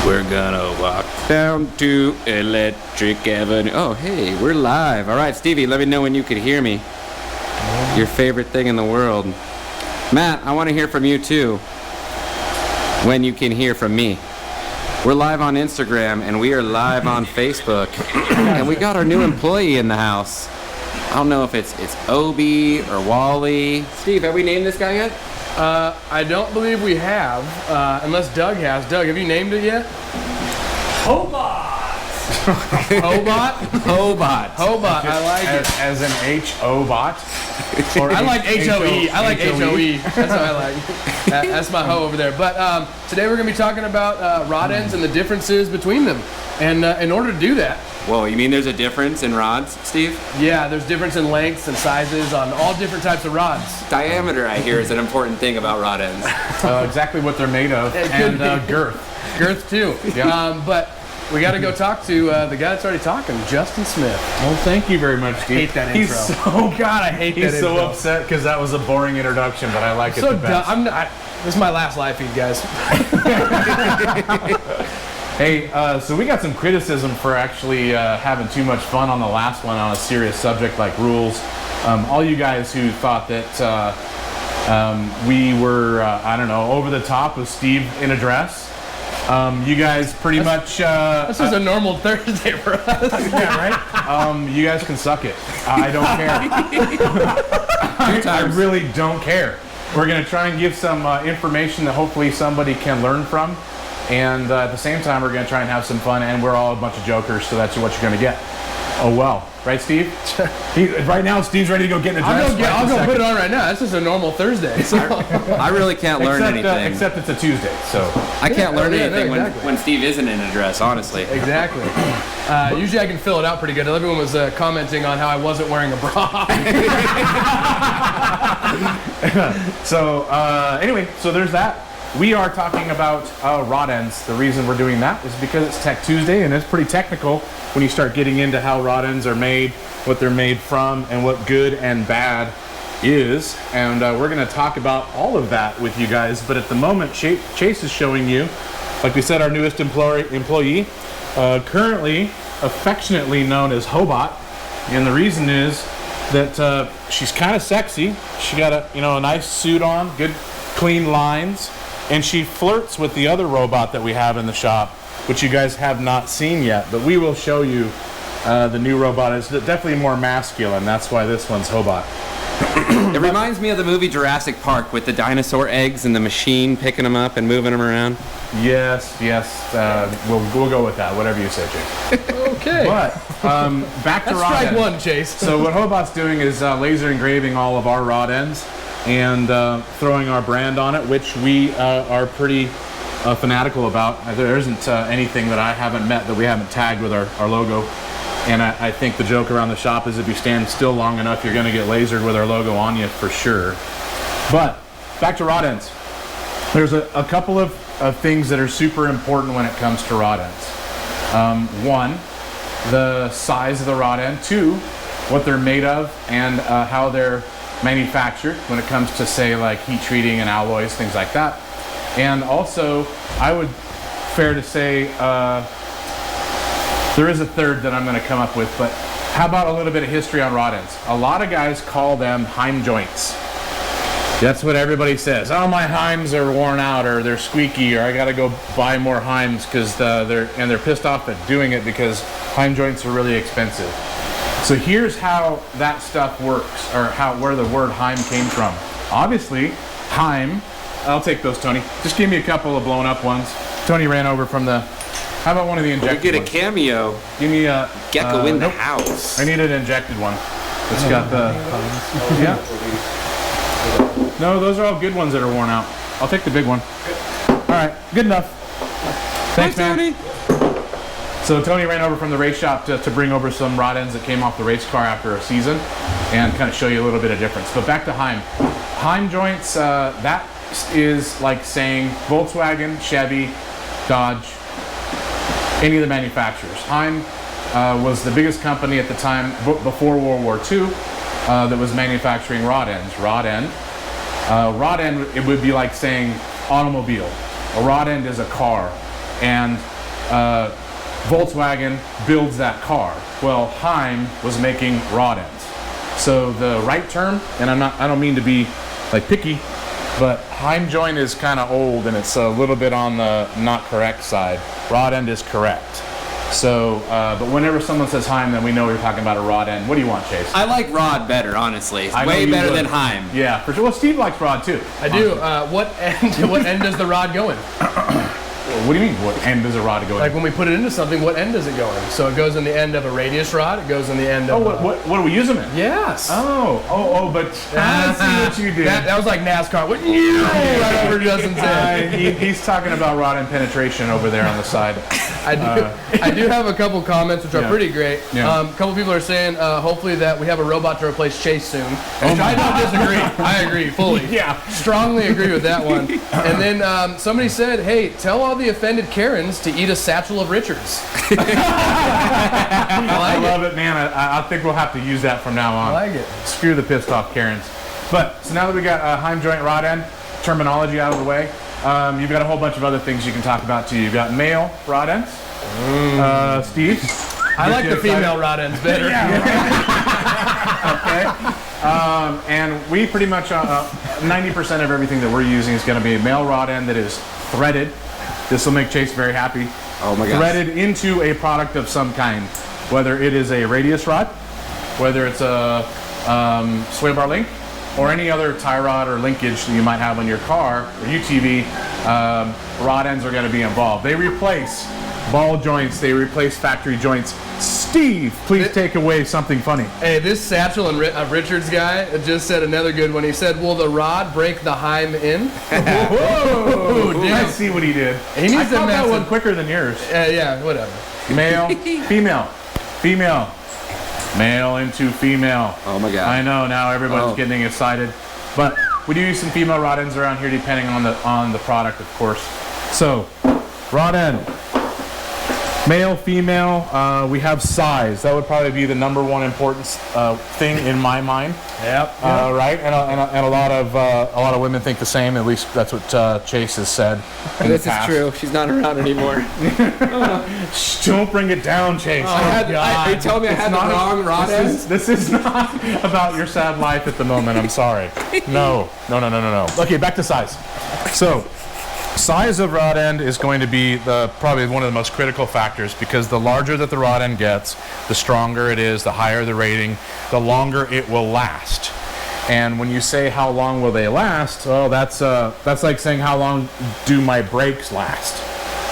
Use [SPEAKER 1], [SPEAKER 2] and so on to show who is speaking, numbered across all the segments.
[SPEAKER 1] We're gonna walk down to Electric Avenue. Oh, hey, we're live. All right, Stevie, let me know when you could hear me. Your favorite thing in the world. Matt, I want to hear from you too. When you can hear from me. We're live on Instagram and we are live on Facebook. And we got our new employee in the house. I don't know if it's Obi or Wally. Steve, have we named this guy yet?
[SPEAKER 2] I don't believe we have, unless Doug has. Doug, have you named it yet?
[SPEAKER 3] Hobot!
[SPEAKER 2] Hobot?
[SPEAKER 1] Hobot.
[SPEAKER 2] Hobot, I like it.
[SPEAKER 3] As an H-O-bot?
[SPEAKER 2] I like H-O-E. I like H-O-E. That's what I like. That's my hoe over there. But today we're going to be talking about rod ends and the differences between them. And in order to do that...
[SPEAKER 1] Whoa, you mean there's a difference in rods, Steve?
[SPEAKER 2] Yeah, there's difference in lengths and sizes on all different types of rods.
[SPEAKER 1] Diameter, I hear, is an important thing about rod ends.
[SPEAKER 3] Exactly what they're made of. And girth.
[SPEAKER 2] Girth, too.
[SPEAKER 3] Yeah.
[SPEAKER 2] But we got to go talk to the guy that's already talking, Justin Smith.
[SPEAKER 3] Well, thank you very much, Steve.
[SPEAKER 2] I hate that intro.
[SPEAKER 3] God, I hate that intro. He's so upset because that was a boring introduction, but I like it the best.
[SPEAKER 2] This is my last live feed, guys.
[SPEAKER 3] Hey, so we got some criticism for actually having too much fun on the last one on a serious subject like rules. All you guys who thought that we were, I don't know, over the top with Steve in a dress. You guys pretty much...
[SPEAKER 2] this is a normal Thursday for us.
[SPEAKER 3] Yeah, right? You guys can suck it. I don't care. I really don't care. We're going to try and give some information that hopefully somebody can learn from. And at the same time, we're going to try and have some fun, and we're all a bunch of jokers, so that's what you're going to get. Oh, well. Right, Steve? Right now, Steve's ready to go get in a dress.
[SPEAKER 2] I'll go put it on right now. This is a normal Thursday. So.
[SPEAKER 1] I really can't learn anything.
[SPEAKER 3] Except it's a Tuesday, so.
[SPEAKER 1] I can't learn anything when Steve isn't in a dress, honestly.
[SPEAKER 2] Exactly. Usually I can fill it out pretty good. Everyone was commenting on how I wasn't wearing a bra.
[SPEAKER 3] So, anyway, so there's that. We are talking about rod ends. The reason we're doing that is because it's Tech Tuesday, and it's pretty technical when you start getting into how rod ends are made, what they're made from, and what good and bad is. And we're going to talk about all of that with you guys. But at the moment, Chase is showing you, like we said, our newest employee, currently affectionately known as Hobot. And the reason is that she's kind of sexy. She got a nice suit on, good clean lines. And she flirts with the other robot that we have in the shop, which you guys have not seen yet. But we will show you the new robot. It's definitely more masculine. That's why this one's Hobot.
[SPEAKER 1] It reminds me of the movie Jurassic Park with the dinosaur eggs and the machine picking them up and moving them around.
[SPEAKER 3] Yes. We'll go with that. Whatever you say, Chase.
[SPEAKER 2] Okay.
[SPEAKER 3] But back to rod ends.
[SPEAKER 2] Strike one, Chase.
[SPEAKER 3] So what Hobot's doing is laser engraving all of our rod ends and throwing our brand on it, which we are pretty fanatical about. There isn't anything that I haven't met that we haven't tagged with our logo. And I think the joke around the shop is if you stand still long enough, you're going to get lasered with our logo on you for sure. But back to rod ends. There's a couple of things that are super important when it comes to rod ends. One, the size of the rod end. Two, what they're made of and how they're manufactured when it comes to, say, like heat treating and alloys, things like that. And also, I would fair to say there is a third that I'm going to come up with, but how about a little bit of history on rod ends? A lot of guys call them Heim joints. That's what everybody says. Oh, my Heims are worn out, or they're squeaky, or I got to go buy more Heims because they're pissed off at doing it because Heim joints are really expensive. So here's how that stuff works, or where the word Heim came from. Obviously, Heim. I'll take those, Tony. Just give me a couple of blown up ones. Tony ran over from the. How about one of the injected
[SPEAKER 1] You get
[SPEAKER 3] ones?
[SPEAKER 1] A cameo.
[SPEAKER 3] Give me a
[SPEAKER 1] Gecko in the house.
[SPEAKER 3] I need an injected one. It's got the. Yeah. No, those are all good ones that are worn out. I'll take the big one. All right, good enough. Thanks, man.
[SPEAKER 1] Tony.
[SPEAKER 3] So Tony ran over from the race shop to bring over some rod ends that came off the race car after a season and kind of show you a little bit of difference. But back to Heim. Heim joints, that is like saying Volkswagen, Chevy, Dodge, any of the manufacturers. Heim was the biggest company at the time before World War II that was manufacturing rod ends. Rod end, it would be like saying automobile. A rod end is a car, and Volkswagen builds that car. Well, Heim was making rod ends. So the right term, and I don't mean to be like picky, but Heim joint is kind of old and it's a little bit on the not correct side. Rod end is correct. So, but whenever someone says Heim, then we know we're talking about a rod end. What do you want, Chase?
[SPEAKER 1] I like rod better, honestly. It's
[SPEAKER 3] I know
[SPEAKER 1] way
[SPEAKER 3] you
[SPEAKER 1] better
[SPEAKER 3] would.
[SPEAKER 1] than Heim.
[SPEAKER 3] Yeah, for sure. Well, Steve likes rod too.
[SPEAKER 2] I do. What end does the rod go in?
[SPEAKER 3] What do you mean? What end does a rod go in?
[SPEAKER 2] Like when we put it into something, what end does it go in? So it goes in the end of a radius rod. It goes in the end of.
[SPEAKER 3] What do we use them in?
[SPEAKER 2] Yes.
[SPEAKER 3] But I see what you did.
[SPEAKER 2] That was like NASCAR. What? Right over Justin's head.
[SPEAKER 3] He's talking about rod end penetration over there on the side.
[SPEAKER 2] I do have a couple comments which are pretty great.
[SPEAKER 3] Yeah.
[SPEAKER 2] A couple people are saying hopefully that we have a robot to replace Chase soon. Which I don't disagree. I agree fully.
[SPEAKER 3] Yeah.
[SPEAKER 2] Strongly agree with that one. And then somebody said, hey, tell all the offended Karens to eat a satchel of Richards.
[SPEAKER 3] I love it, man. I think we'll have to use that from now on.
[SPEAKER 2] I like it.
[SPEAKER 3] Screw the pissed off Karens. But so now that we got Heim joint rod end terminology out of the way, you've got a whole bunch of other things you can talk about too. You've got male rod ends. Steve?
[SPEAKER 2] I like the female rod ends better.
[SPEAKER 3] Okay. And we pretty much, 90% of everything that we're using is going to be a male rod end that is threaded. This will make Chase very happy.
[SPEAKER 1] Oh my gosh.
[SPEAKER 3] Threaded into a product of some kind, whether it is a radius rod, whether it's a sway bar link, or any other tie rod or linkage that you might have on your car or UTV. Rod ends are going to be involved. They replace ball joints. They replace factory joints. Steve, please take away something funny.
[SPEAKER 2] Hey, this Satchel and Richards guy just said another good one. He said, will the rod break the Heim in?
[SPEAKER 3] Whoa,
[SPEAKER 2] damn.
[SPEAKER 3] I see what he did.
[SPEAKER 2] He needs
[SPEAKER 3] I
[SPEAKER 2] to
[SPEAKER 3] caught that
[SPEAKER 2] mess
[SPEAKER 3] one
[SPEAKER 2] it.
[SPEAKER 3] quicker than yours.
[SPEAKER 2] Yeah, whatever.
[SPEAKER 3] Male, female, female, male into female.
[SPEAKER 1] Oh my God.
[SPEAKER 3] I know, now everyone's getting excited. But we do use some female rod ends around here depending on the product, of course. So, rod end. Male, female, we have size. That would probably be the number one important thing in my mind.
[SPEAKER 2] Yep.
[SPEAKER 3] Right, and a lot of women think the same. At least that's what Chase has said.
[SPEAKER 1] This is true. She's not around anymore.
[SPEAKER 3] Shh, don't bring it down, Chase.
[SPEAKER 1] They told me I had the wrong rod ends.
[SPEAKER 3] This is not about your sad life at the moment. I'm sorry. No. Okay, back to size. So, size of rod end is going to be probably one of the most critical factors, because the larger that the rod end gets, the stronger it is, the higher the rating, the longer it will last. And when you say how long will they last, well, that's like saying how long do my brakes last?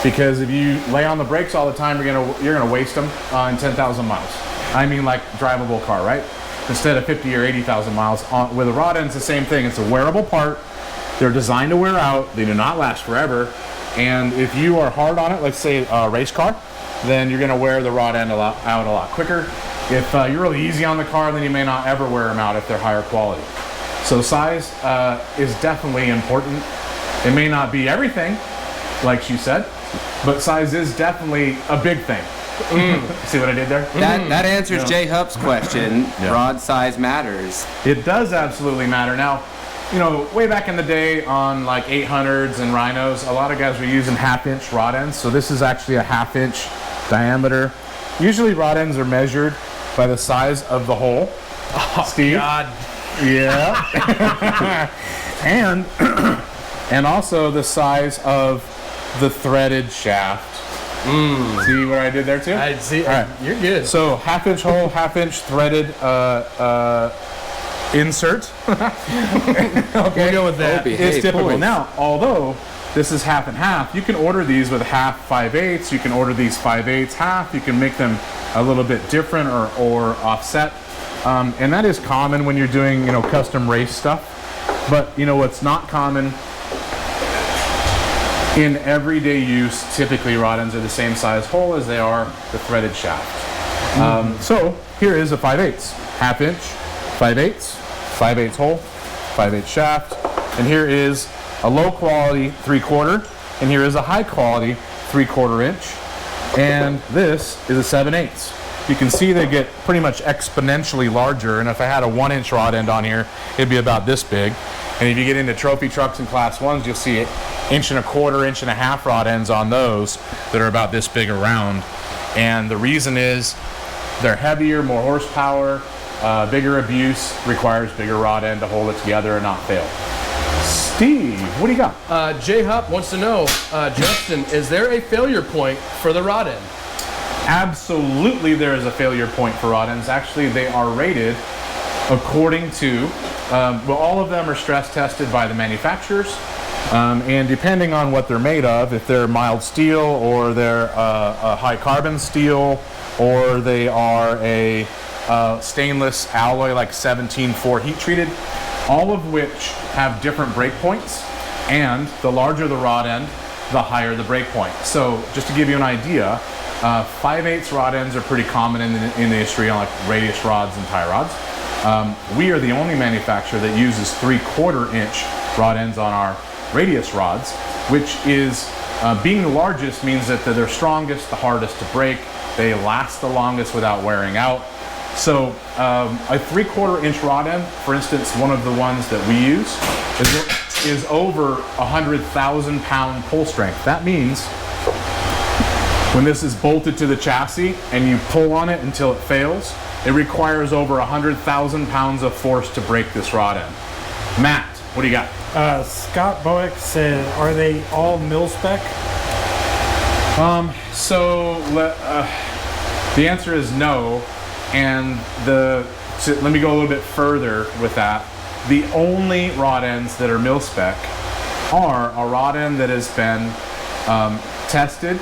[SPEAKER 3] Because if you lay on the brakes all the time, you're gonna waste them in 10,000 miles. I mean, like drivable car, right? Instead of 50 or 80,000 miles. With a rod end, it's the same thing. It's a wearable part. They're designed to wear out. They do not last forever. And if you are hard on it, let's say a race car, then you're going to wear the rod end out a lot quicker. If you're really easy on the car, then you may not ever wear them out if they're higher quality. So size is definitely important. It may not be everything, like she said, but size is definitely a big thing. See what I did there?
[SPEAKER 1] That answers Jay Hup's question.
[SPEAKER 3] Yeah.
[SPEAKER 1] Rod size matters.
[SPEAKER 3] It does absolutely matter. Now, way back in the day on like 800s and Rhinos, a lot of guys were using half-inch rod ends. So this is actually a half-inch diameter. Usually rod ends are measured by the size of the hole.
[SPEAKER 2] Oh,
[SPEAKER 3] Steve?
[SPEAKER 2] God.
[SPEAKER 3] Yeah. and also the size of the threaded shaft. See what I did there too?
[SPEAKER 2] I see.
[SPEAKER 3] All right.
[SPEAKER 2] You're good.
[SPEAKER 3] So half-inch hole, half-inch threaded insert.
[SPEAKER 2] We'll go with that.
[SPEAKER 3] It's typical. Now, although this is half and half, you can order these with half 5/8. You can order these 5/8 half. You can make them a little bit different or offset. And that is common when you're doing, custom race stuff. But, what's not common in everyday use, typically rod ends are the same size hole as they are the threaded shaft. So here is a 5/8, half-inch, 5/8, 5/8 hole, 5/8 shaft, and here is a low quality 3/4, and here is a high quality 3/4 inch, and this is a 7/8. you can see they get pretty much exponentially larger. And if I had a 1-inch rod end on here, it'd be about this big. And if you get into trophy trucks and class 1s, you'll see 1.25 inch, 1.5 rod ends on those that are about this big around. And the reason is they're heavier, more horsepower, bigger abuse, requires bigger rod end to hold it together and not fail. Steve, what do you got?
[SPEAKER 2] J Hop wants to know, Justin, is there a failure point for the rod end?
[SPEAKER 3] Absolutely, there is a failure point for rod ends. Actually, they are rated according to, well, all of them are stress tested by the manufacturers. And depending on what they're made of, if they're mild steel or they're a high carbon steel or they are a stainless alloy like 17-4 heat treated, all of which have different break points, and the larger the rod end, the higher the break point. So just to give you an idea, 5/8 rod ends are pretty common in the industry on like radius rods and tie rods. We are the only manufacturer that uses 3/4 inch rod ends on our radius rods, which is being the largest means that they're strongest, the hardest to break, they last the longest without wearing out. So a 3/4 inch rod end, for instance, one of the ones that we use is over 100,000 pound pull strength. That means when this is bolted to the chassis and you pull on it until it fails, it requires over 100,000 pounds of force to break this rod end. Matt, what do you got?
[SPEAKER 4] Scott Boeck said, are they all mil spec?
[SPEAKER 3] The answer is no. And let me go a little bit further with that. The only rod ends that are mil spec are a rod end that has been tested,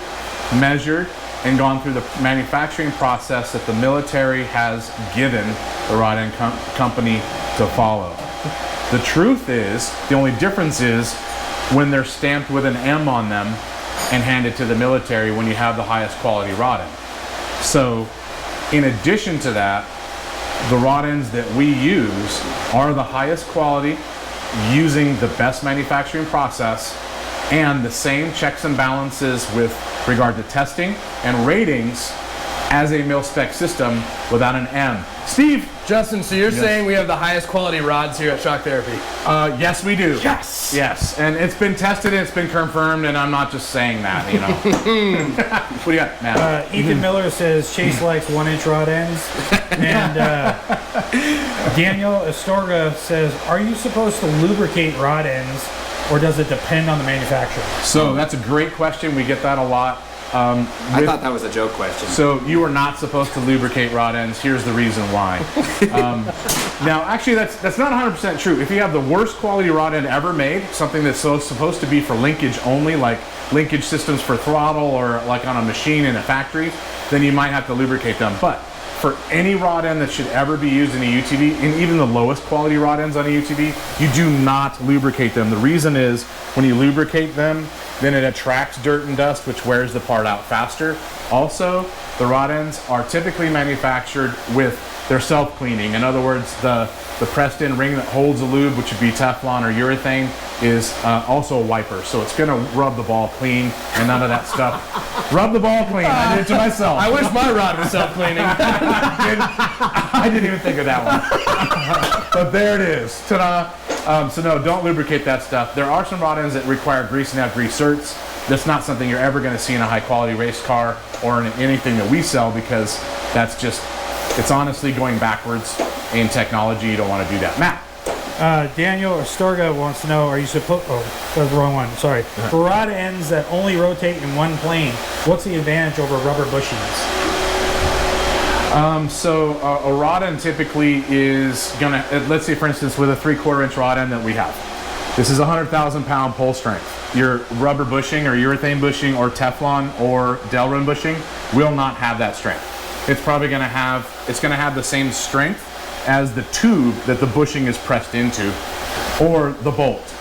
[SPEAKER 3] measured, and gone through the manufacturing process that the military has given the rod end company to follow. The truth is, the only difference is when they're stamped with an M on them and handed to the military when you have the highest quality rod end. So, in addition to that, the rod ends that we use are the highest quality, using the best manufacturing process, and the same checks and balances with regard to testing and ratings as a mil-spec system without an M. Steve!
[SPEAKER 2] Justin, so you're saying we have the highest quality rods here at Shock Therapy?
[SPEAKER 3] Yes, we do.
[SPEAKER 4] Yes!
[SPEAKER 3] Yes, and it's been tested and it's been confirmed, and I'm not just saying that, you know. What do you got, Matt?
[SPEAKER 4] Ethan Miller says Chase likes 1-inch rod ends. And Daniel Astorga says, are you supposed to lubricate rod ends, or does it depend on the manufacturer?
[SPEAKER 3] So that's a great question. We get that a lot.
[SPEAKER 1] I thought that was a joke question.
[SPEAKER 3] So you are not supposed to lubricate rod ends. Here's the reason why. Now, actually, that's not 100% true. If you have the worst quality rod end ever made, something that's supposed to be for linkage only, like linkage systems for throttle or like on a machine in a factory, then you might have to lubricate them. But for any rod end that should ever be used in a UTV, and even the lowest quality rod ends on a UTV, you do not lubricate them. The reason is when you lubricate them, then it attracts dirt and dust, which wears the part out faster. Also, the rod ends are typically manufactured with their self-cleaning. In other words, the pressed-in ring that holds the lube, which would be Teflon or urethane, is also a wiper. So it's going to rub the ball clean and none of that stuff. Rub the ball clean. I did it to myself.
[SPEAKER 2] I wish my rod was self-cleaning.
[SPEAKER 3] I didn't even think of that one. But there it is. Ta-da. So no, don't lubricate that stuff. There are some rod ends that require grease and have grease certs. That's not something you're ever going to see in a high-quality race car or in anything that we sell, because that's just, it's honestly going backwards in technology. You don't want to do that. Matt.
[SPEAKER 4] Daniel Astorga wants to know, are you supposed... Oh, that was the wrong one. Sorry. For rod ends that only rotate in one plane, what's the advantage over rubber bushings?
[SPEAKER 3] So a rod end typically is going to, let's say for instance with a 3/4 inch rod end that we have, this is 100,000 pound pull strength. Your rubber bushing or urethane bushing or Teflon or Delrin bushing will not have that strength. It's probably going to have, it's going to have the same strength as the tube that the bushing is pressed into, or the bolt,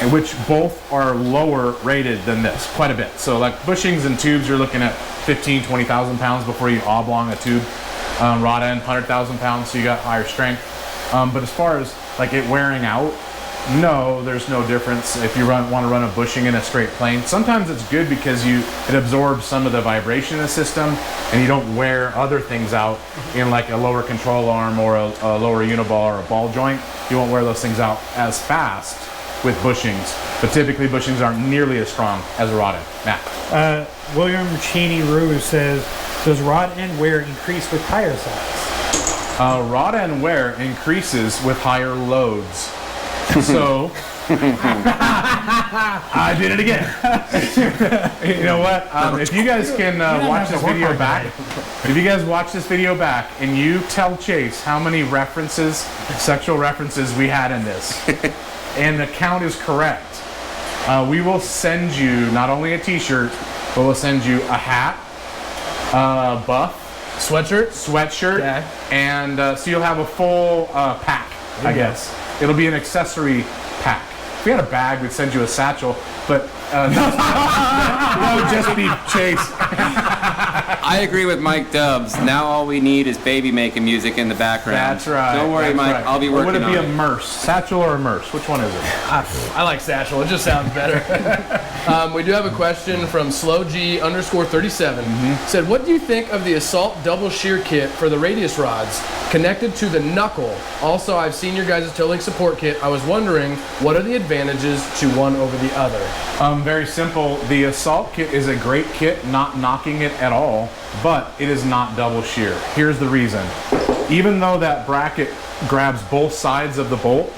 [SPEAKER 3] and which both are lower rated than this quite a bit. So like bushings and tubes, you're looking at 15-20,000 pounds before you oblong a tube. Rod end 100,000 pounds, so you got higher strength. But as far as like it wearing out, no, there's no difference if you want to run a bushing in a straight plane. Sometimes it's good because it absorbs some of the vibration in the system, and you don't wear other things out in like a lower control arm or a lower uniball or a ball joint. You won't wear those things out as fast with bushings, but typically bushings aren't nearly as strong as a rod end. Matt.
[SPEAKER 4] William Cheney Rue says, does rod end wear increase with tire size?
[SPEAKER 3] Rod end wear increases with higher loads. So, I did it again. You know what? If you guys can watch this video back, if you guys watch this video back and you tell Chase how many references, sexual references we had in this, and the count is correct, we will send you not only a t-shirt, but we'll send you a hat, buff, sweatshirt, yeah. And so you'll have a full pack, I guess. It'll be an accessory pack. If we had a bag, we'd send you a satchel, but that would just be Chase.
[SPEAKER 1] I agree with Mike Dubs. Now all we need is baby making music in the background.
[SPEAKER 3] That's right.
[SPEAKER 1] Don't worry, Mike. Right. I'll be working on it.
[SPEAKER 3] Would it be a Merce? Satchel or a Merce? Which one is it?
[SPEAKER 2] I like satchel. It just sounds better. We do have a question from SlowG_37. Said, what do you think of the Assault double shear kit for the radius rods connected to the knuckle? Also, I've seen your guys' towing support kit. I was wondering, what are the advantages to one over the other?
[SPEAKER 3] Very simple. The Assault kit is a great kit, not knocking it at all, but it is not double shear. Here's the reason. Even though that bracket grabs both sides of the bolt,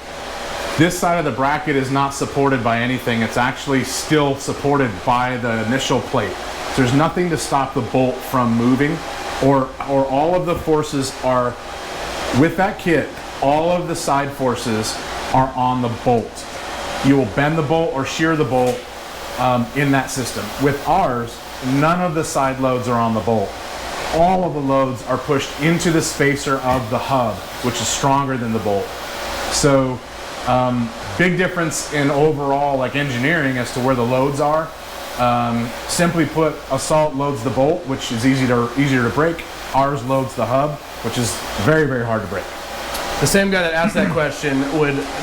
[SPEAKER 3] this side of the bracket is not supported by anything. It's actually still supported by the initial plate. So there's nothing to stop the bolt from moving, or all of the forces are, with that kit, all of the side forces are on the bolt. You will bend the bolt or shear the bolt in that system. With ours, none of the side loads are on the bolt. All of the loads are pushed into the spacer of the hub, which is stronger than the bolt. So big difference in overall like engineering as to where the loads are. Simply put, Assault loads the bolt, which is easier to break. Ours loads the hub, which is very, very hard to break.
[SPEAKER 2] The same guy that asked that question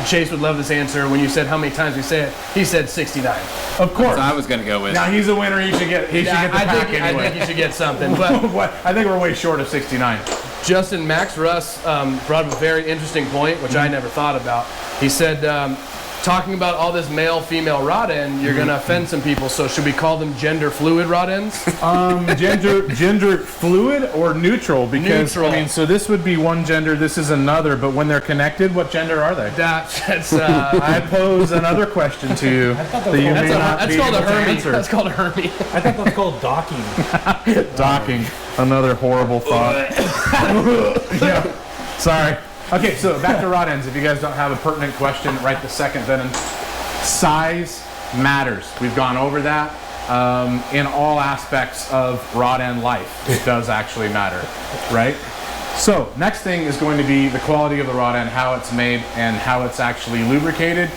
[SPEAKER 2] Chase would love this answer. When you said how many times we say it, he said 69.
[SPEAKER 3] Of course.
[SPEAKER 1] I was going to go with.
[SPEAKER 3] Now he's a winner. He should get the pack anyway.
[SPEAKER 2] I think he should get something. But
[SPEAKER 3] I think we're way short of 69.
[SPEAKER 2] Justin Max Russ brought up a very interesting point, which I never thought about. He said, talking about all this male-female rod end, you're going to offend some people. So should we call them gender-fluid rod ends?
[SPEAKER 3] Gender fluid or neutral? Because neutral. I mean, so this would be one gender, this is another. But when they're connected, what gender are they?
[SPEAKER 2] That's.
[SPEAKER 3] I pose another question to you that you may not be able to answer.
[SPEAKER 2] That's called a Hermie.
[SPEAKER 4] I thought that's called docking.
[SPEAKER 3] Docking, another horrible thought. Yeah. Sorry. Okay, so back to rod ends. If you guys don't have a pertinent question right this second, then size matters. We've gone over that in all aspects of rod end life. It does actually matter, right? So next thing is going to be the quality of the rod end, how it's made, and how it's actually lubricated.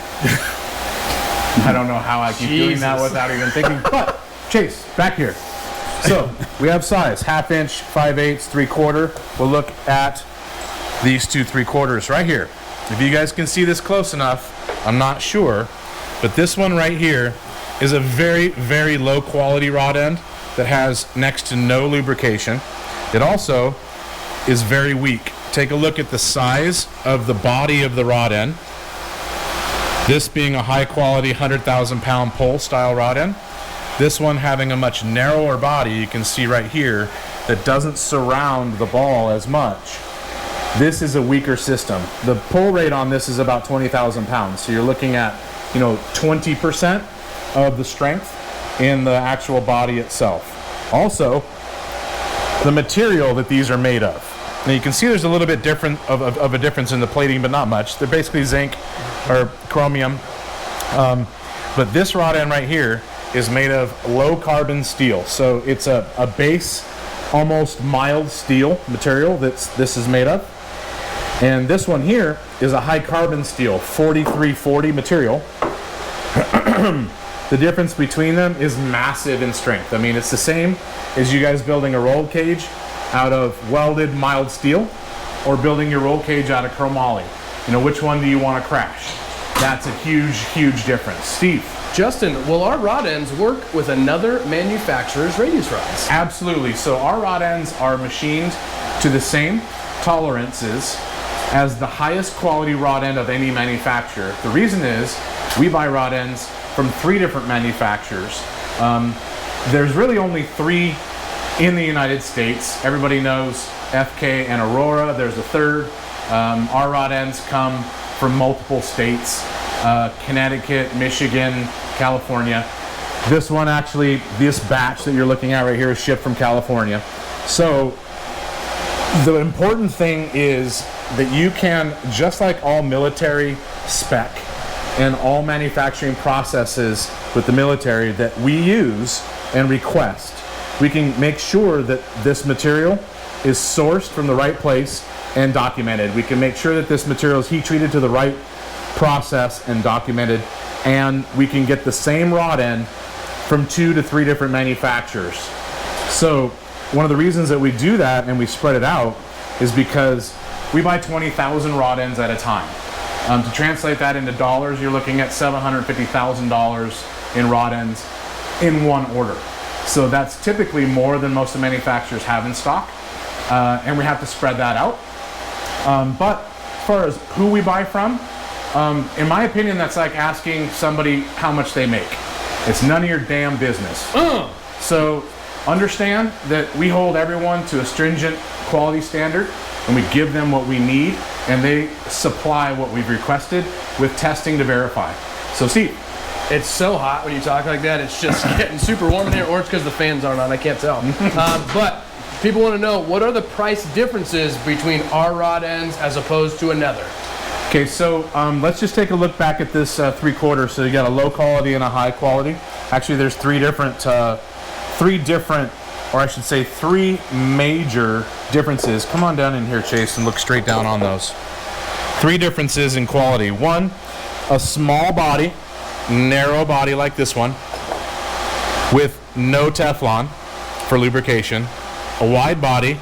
[SPEAKER 3] I don't know how I keep doing that without even thinking. But Chase, back here. So we have size: 1/2 inch, 5/8, 3/4. We'll look at these 2 3/4 right here. If you guys can see this close enough, I'm not sure, but this one right here is a very, very low quality rod end that has next to no lubrication. It also is very weak. Take a look at the size of the body of the rod end. This being a high quality 100,000 pound pole style rod end. This one having a much narrower body, you can see right here, that doesn't surround the ball as much. This is a weaker system. The pull rate on this is about 20,000 pounds. So you're looking at, 20% of the strength in the actual body itself. Also, the material that these are made of. Now you can see there's a little bit different of a difference in the plating, but not much. They're basically zinc or chromium. But this rod end right here is made of low carbon steel. So it's a base, almost mild steel material this is made of. And this one here is a high carbon steel, 4340 material. The difference between them is massive in strength. I mean, it's the same as you guys building a roll cage out of welded mild steel or building your roll cage out of chromoly. Which one do you want to crash? That's a huge difference. Steve?
[SPEAKER 2] Justin, will our rod ends work with another manufacturer's radius rods?
[SPEAKER 3] Absolutely. So our rod ends are machined to the same tolerances as the highest quality rod end of any manufacturer. The reason is we buy rod ends from 3 different manufacturers. There's really only 3 in the United States. Everybody knows FK and Aurora. There's a third. Our rod ends come from multiple states, Connecticut, Michigan, California. This one actually, this batch that you're looking at right here is shipped from California. So the important thing is that you can, just like all military spec and all manufacturing processes with the military that we use and request, we can make sure that this material is sourced from the right place and documented. We can make sure that this material is heat treated to the right process and documented, and we can get the same rod end from 2 to 3 different manufacturers. So one of the reasons that we do that and we spread it out is because we buy 20,000 rod ends at a time. To translate that into dollars, you're looking at $750,000 in rod ends in one order. So that's typically more than most of the manufacturers have in stock, and we have to spread that out. But as far as who we buy from, in my opinion, that's like asking somebody how much they make. It's none of your damn business. So understand that we hold everyone to a stringent quality standard, and we give them what we need, and they supply what we've requested with testing to verify. So see,
[SPEAKER 2] It's so hot when you talk like that. It's just getting super warm in here, or it's because the fans aren't on. I can't tell. But people want to know, what are the price differences between our rod ends as opposed to another?
[SPEAKER 3] okay, so let's just take a look back at this 3/4. So you got a low quality and a high quality. Actually, there's three different, or I should say 3 major differences. Come on down in here, Chase, and look straight down on those. 3 differences in quality. 1, a small body, narrow body like this one, with no Teflon for lubrication. A wide body,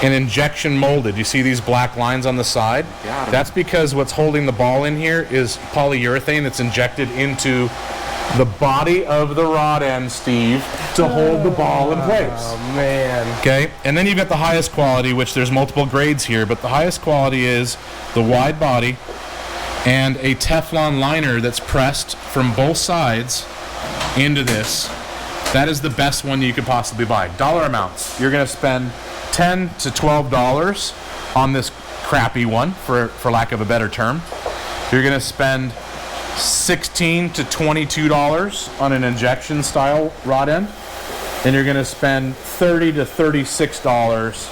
[SPEAKER 3] and injection molded. You see these black lines on the side?
[SPEAKER 1] Got 'em.
[SPEAKER 3] That's because what's holding the ball in here is polyurethane that's injected into the body of the rod end, Steve, to hold the ball in place.
[SPEAKER 2] Oh, man.
[SPEAKER 3] Okay, and then you've got the highest quality, which there's multiple grades here, but the highest quality is the wide body and a Teflon liner that's pressed from both sides into this. That is the best one you could possibly buy. Dollar amounts, you're going to spend $10 to $12 on this crappy one, for lack of a better term. You're going to spend $16 to $22 on an injection style rod end, and you're going to spend $30 to $36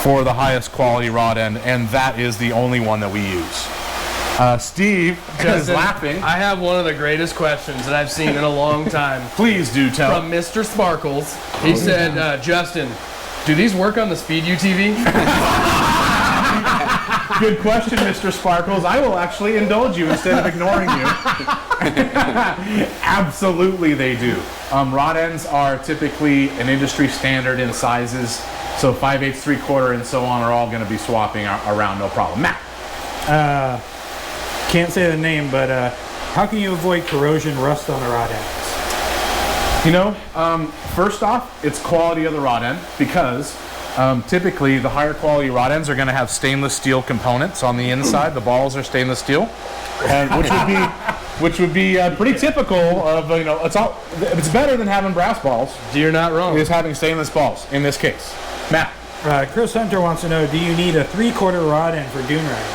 [SPEAKER 3] for the highest quality rod end, and that is the only one that we use. Steve is
[SPEAKER 2] Justin,
[SPEAKER 3] laughing.
[SPEAKER 2] I have one of the greatest questions that I've seen in a long time.
[SPEAKER 3] Please do tell.
[SPEAKER 2] From Mr. Sparkles. He said, Justin, do these work on the Speed UTV?
[SPEAKER 3] Good question, Mr. Sparkles. I will actually indulge you instead of ignoring you. Absolutely they do. Rod ends are typically an industry standard in sizes, so 5/8, 3/4, and so on are all going to be swapping around, no problem. Matt.
[SPEAKER 4] Can't say the name, but how can you avoid corrosion rust on the rod ends?
[SPEAKER 3] You know, first off, it's quality of the rod end, because typically the higher quality rod ends are going to have stainless steel components on the inside. The balls are stainless steel, and which would be pretty typical of, you know, it's better than having brass balls.
[SPEAKER 2] You're not wrong.
[SPEAKER 3] Is having stainless balls in this case. Matt.
[SPEAKER 4] Chris Hunter wants to know, do you need a 3/4 rod end for dune riding?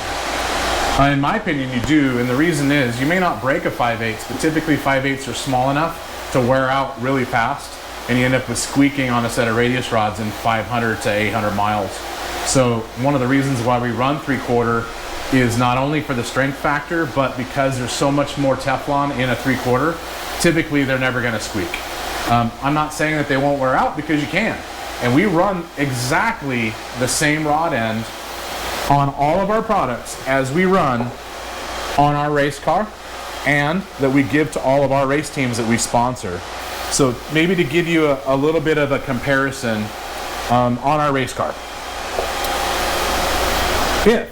[SPEAKER 3] In my opinion, you do, and the reason is you may not break a 5/8, but typically 5/8 are small enough to wear out really fast, and you end up with squeaking on a set of radius rods in 500 to 800 miles. So one of the reasons why we run 3/4 is not only for the strength factor, but because there's so much more Teflon in a 3/4, typically they're never going to squeak. I'm not saying that they won't wear out, because you can. And we run exactly the same rod end on all of our products as we run on our race car, and that we give to all of our race teams that we sponsor. So maybe to give you a little bit of a comparison on our race car. If